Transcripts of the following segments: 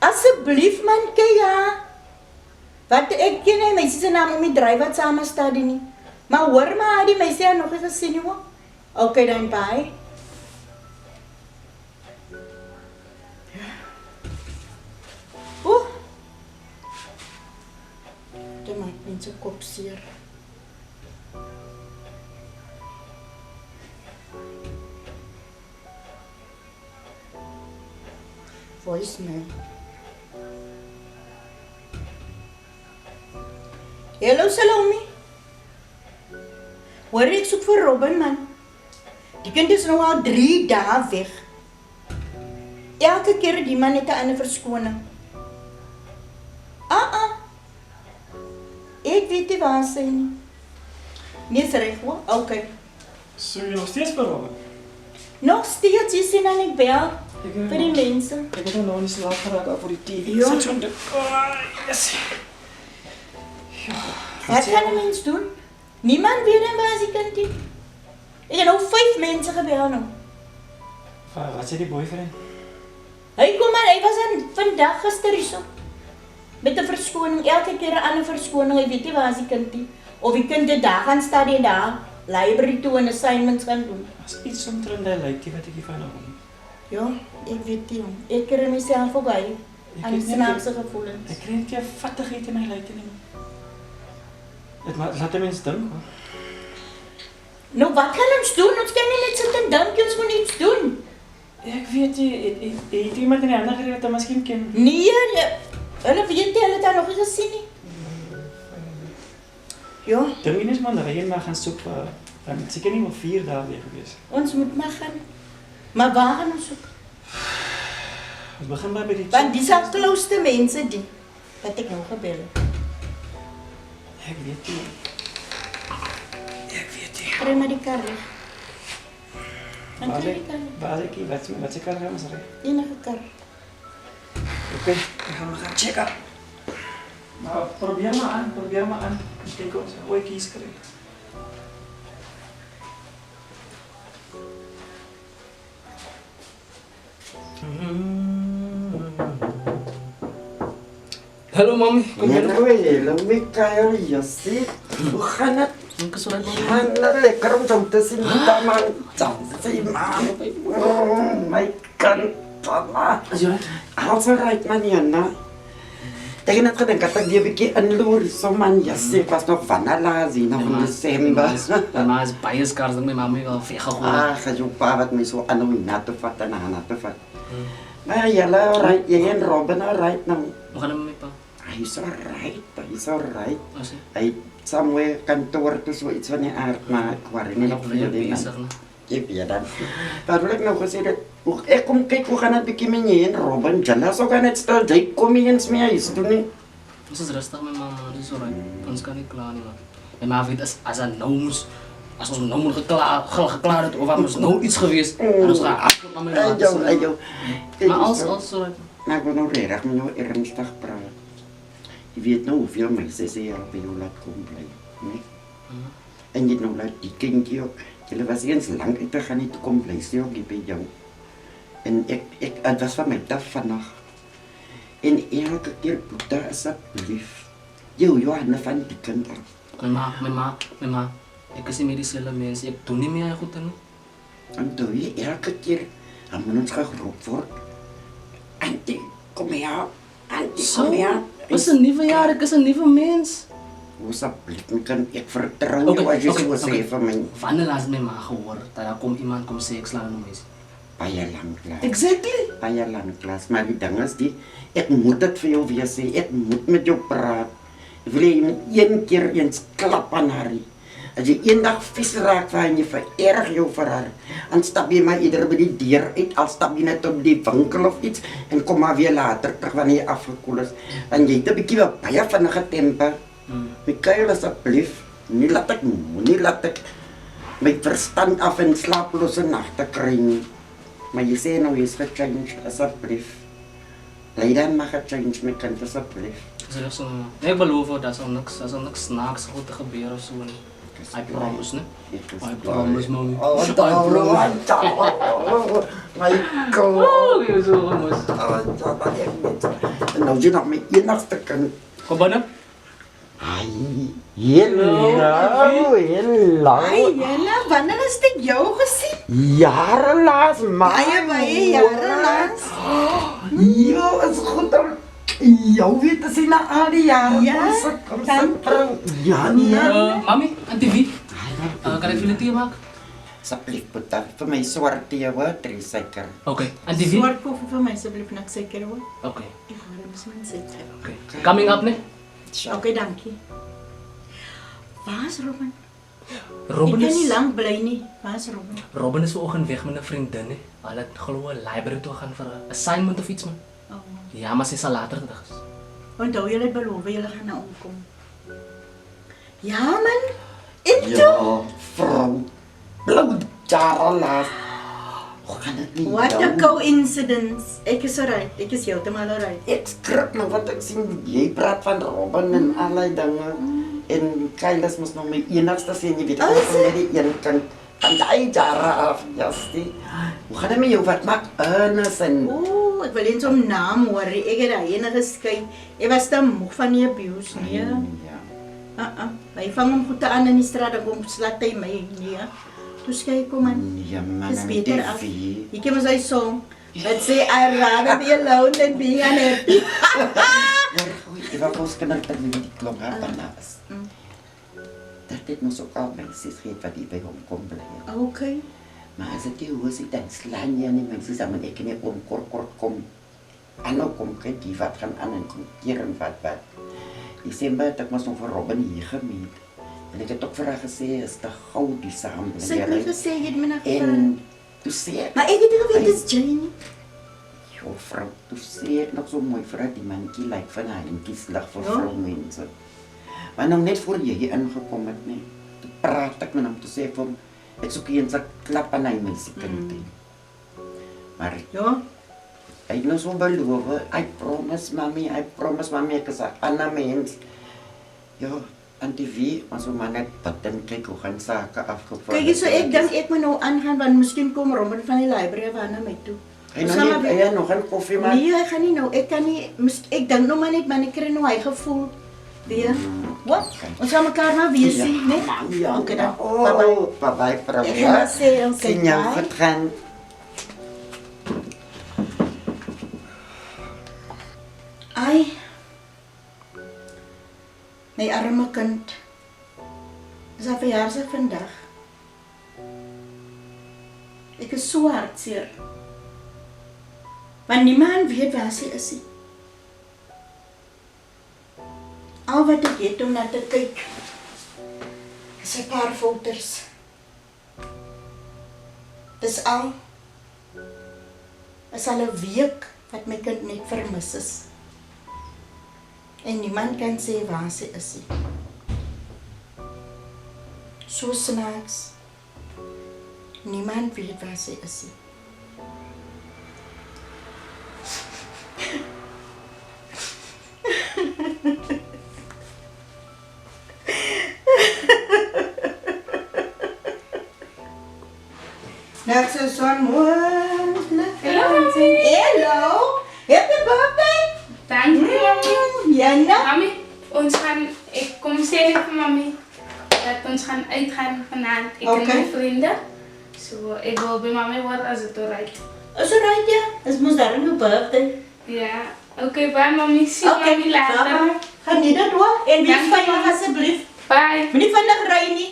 Asseblief man, Kaya. Wat ek ken nie meisie se naam om die dryf wat saam staan nie. Maar hoor maar, die meisie nog eens gesien nie hoor. Okay dan, bye. Oeh. Dit maak mense kop seer. Voicemail. Hallo Salome. Hoor ek soek vir Robin man. Die kind is nou al 3 dae weg. Elke keer die man het 'n ander verskoning. Ek weet nie waar sy nie. Nee, is reg hoor. Okay. So jy nog steeds vir Robin? Nog steeds, jy sien dan ek bel vir die mense. Ek het nou nie slaap geraak voor die TV. Ja. Sit so in die... yes. Wat kan 'n mens doen? Niemand weet dan waar sy kind is. Ek het nou 5 mense gebel nou. Wat sê die boyfriend? Hy kom maar, hy was aan vandag gister hierso. Met 'n verskoning, elke keer 'n ander verskoning. Hy weet nie waar sy kind is. Of die kind het daar gaan staan en daar library toe en assignments gaan doen. As iets omtrent die lykie wat ek hiervan hou. Ja, ek weet nie. Ek kry myself ook by aan die snaakse gevoelens. Ek kry net 'n vattigheid in my lyke nie. Dit laat 'n mens dink. Nou wat gaan ons doen? Ons kan nie net sit en dink, ons moet iets doen. Ek weet nie, het iemand in die ander gereed wat hy miskien ken? Nee, hulle weet nie, hulle het haar nog nie gesien nie. Ja, Dink nie eens man, dat jy maar gaan soek vir, dan het seker nie maar 4 dae weer gewees. ons moet maar gaan. Maar waar gaan ons soek? Ons begin maar by die... Want dis al close mense die, wat ek nou gebel het. Ek weet nie. Kry maar die kar weg. En Waar kry die kar weg. Waar ek hier, wat se kar gaan ons ry? Enige kar. Oké, dan gaan we gaan checken. Maar probeer maar aan. Ik denk ons ooit kies kry. Hallo mami, kom binnen. Hallo Mikael, Jassie. Hoe gaan het? Gezondheid mami. Gaan lekker om zo te zien, man. Zo te zien, man. Oh, my kind, mama. Is jy reg? Alles right, man, Jana. Ek het net gedink dat ek die bietjie inloer, so man, Jassie, was nog vanilla zien nog in Desember. Maar is baie skaars dat my mami wel veg gegooi. Ah, jou pa wat my so aanhou na te vat en aan te vat. Maar julle, right, jy en Robin, right nou. Hoe gaan dit met my pa? Hy's alright. As hy Hy somewhere kantoor toe so iets van die aard, maar ek worry nie nog weer die besig, né? Jy weet dan. Maar wil ek nou gesê dat ek kom kyk hoe gaan dit bietjie met jy en Robin. Jana sou gaan net stil, jy kom nie eens meer huis toe nie. Ons is rustig my mama, dis alright. Ons kan nie kla nie man. My ma weet as nou moes as ons nou moet geklaar het of ons nou iets gewees en ons gaan afkom aan my ma. Ayo. Maar als alright. Maar ek wil nou regtig met jou ernstig praat. Jy weet nou hoeveel mense sê jy al by jou laat kom bly, né? En jy nou laat die kindjie ook. Julle was eens lank uit te gaan nie toe kom bly, sê ook by jou. En het was van my dag vandag. En elke keer Boeta, asseblief, jou Johanne van die kind af. My ma, ek is nie meer dieselfde mens, ek doen nie meer goed nie. En toe jy elke keer, dan moet ons geroep word. Auntie, kom hier. Auntie, kom hier. Is 'n nuwe jaar, ek is 'n nuwe mens. Asseblief, my kind, ek vertrou jou as jy so sê vir my. Wanneer laat my ma gehoor dat daar kom iemand kom sê ek slaan 'n mens? Baie lank klaar. Exactly. Baie lank klaar, maar die ding is die, ek moet dit vir jou weer sê, ek moet met jou praat. Ek wil jy moet een keer eens klap aan haar. As jy eendag vies raak vir haar en jy vererg jou vir haar, dan stap jy maar ieder by die deur uit, al stap jy net op die winkel of iets, en kom maar weer later terug wanneer jy afgekoel is. En jy het 'n bietjie wat baie vinnige temper. Mikael, asseblief, nie laat ek my verstand af en slaaplose nagte kry nie. Maar jy sê nou, jy is gechange, asseblief. Bly dan maar gechange, my kind, asseblief. Is reg so. Nee, ek beloof dat sal niks snaaks goed te gebeur of so nie. I promise, né? I promise, mommy. Oh, I promise. my God. Oh, jy is so gemis. Oh, nou jy nog my enigste kind. Kom binne. Ai, hello. Ai, Jana, wanneer is dit jou gesien? Jare laas, man. Baie jare lank. Ja, is goed om jou weer te sien na al die jare. Ja, Kom dankie. Ja, Mami, Auntie Wie. Kan ek vir 'n tee maak? Asseblief, Boeta, vir my swart tee, hoor, 3 suiker. Okay. Auntie Wie. Swart koffie vir my asseblief niks seker hoor. Okay. Ek gaan net my seker. Okay. Coming up, nee. Okay, dankie. Waar's Robin? Robin Ek kan nie is lank bly nie. Waar's Robin? Robin is vanoggend weg met 'n vriendin, nee. Hulle het glo 'n library toe gaan vir 'n assignment of iets man. Oh. Ja, maar sy sal later terug. Onthou julle het beloof julle gaan na omkom. Ja man. En toe? Ja, vrou. Blou jare laas. Hoe kan dit nie? What a jou- coincidence. Ek is alright. Ek is heeltemal alright. Ek skrik nou wat ek sien, jy praat van Robin en allerlei dinge. En Kailas mos nog my enigste sien, jy weet, ek Is kom net die een kind van die jare af, Jastie. Hoe gaan dit met jou, wat maak Ernest en... Ooh, ek wil eens om naam hoor. Ek het daai ene geskei. Ek was te moeg van die abuse, nee. Ja, Hy vang hom goed aan in die straat, dan kom slat hy my, nee. Toe skei kom aan. ja man, Dis en beter af. die Ek het mos hy song. Let's say I'd rather be alone than being unhappy. Maar goed, ek wou ons kinders dat nie die klomp haar daarna is. Dat dit nog ook al mense geet wat die by hom kom bly. Okay. Maar as dit hoe is dit dan slaan jy nie mense saam en ek nie om kort kom. En nou kom kyk die wat gaan aan en kom keer en wat. Desember het ek mos nog vir Robin hier gemeet. En ek het ook vir haar gesê is te gou die saambling. Sy het my gesê jy het my na gevra. En toe sê ek, Maar ek het nie geweet dis Jane. jo vrou, toe sê ek nog so mooi vir haar, die mankie lyk van haar en kies lig vir Ja. vroumense. Maar nou net voor jy hier ingekom het, nee, toe praat ek met hom, toe sê ek vir hom, ek soek eens 'n klap aan hy meisiekind. Maar Ja. hy het nou so beloof, I promise mommy, ek is 'n ander mens. Ja, Auntie Wie, ons moet maar net wat dink kyk hoe gaan sake afgeval. Kyk, so ek dink ek moet nou aangaan want miskien kom Robin van die library van na my toe. Hy Ons nou sal maar nie, weer- hy nog 'n koffie maak. Nee, hy gaan nie nou. Ek kan nie ek dink nou maar net man ek kry nou hy gevoel weer. Wat? Ons gaan mekaar maar weer sien, né? Ja, Okay dan. oh, bye-bye, vrou. Ek gaan maar sê, okay, Sien jou bye. goed gaan. Ai. My arme kind. Dis haar verjaarsdag vandag. Ek is so hartseer. Want niemand weet waar sy is nie. Al wat ek het om na te kyk is 'n paar foto's. Dis al. Is al 'n week wat my kind net vermis is. En niemand kan sê waar sy is nie. So snaaks. Niemand weet waar sy is nie. That's a son Hello. Happy birthday. Dankie, mami. Jana. Mami, ek kom sê net vir mami dat ons gaan uitgaan vanaand, ek en Okay. my vriende. So, ek wil by mami hoor as dit alright. Is alright, ja. Is mos daar 'n birthday. Ja, okay, bye mami. Sien mami later. Gaan nie dit hoor. En wees Dankie, veilig mama. asseblief. Bye. Moenie vinnig ry nie.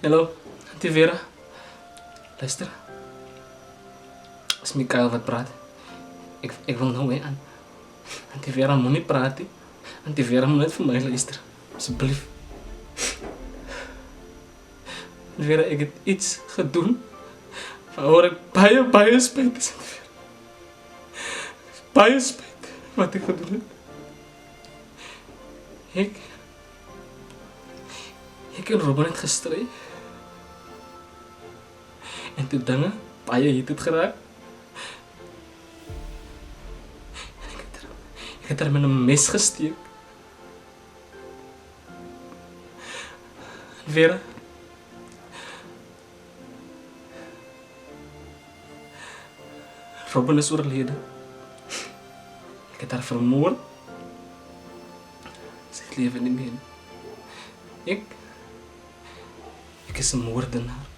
Hallo, Auntie Vera. Luister. Is Mikael wat praat. Ik wil nou aan. Auntie Vera moet niet praten. Auntie Vera moet net voor mij luisteren. Alsjeblieft. Auntie Vera, ik heb iets gedaan. Waaroor ik baie spijt is. Auntie Vera. Baie spijt wat ik gedaan heb. Ik en Robin het gestreden. En toe dinge, baie het het geraak. Ik heb er met een mes gesteek. En Vera. Robin is oorlede. Ik heb haar vermoord. Sy lewe nie meer. Ik is een moordenaar.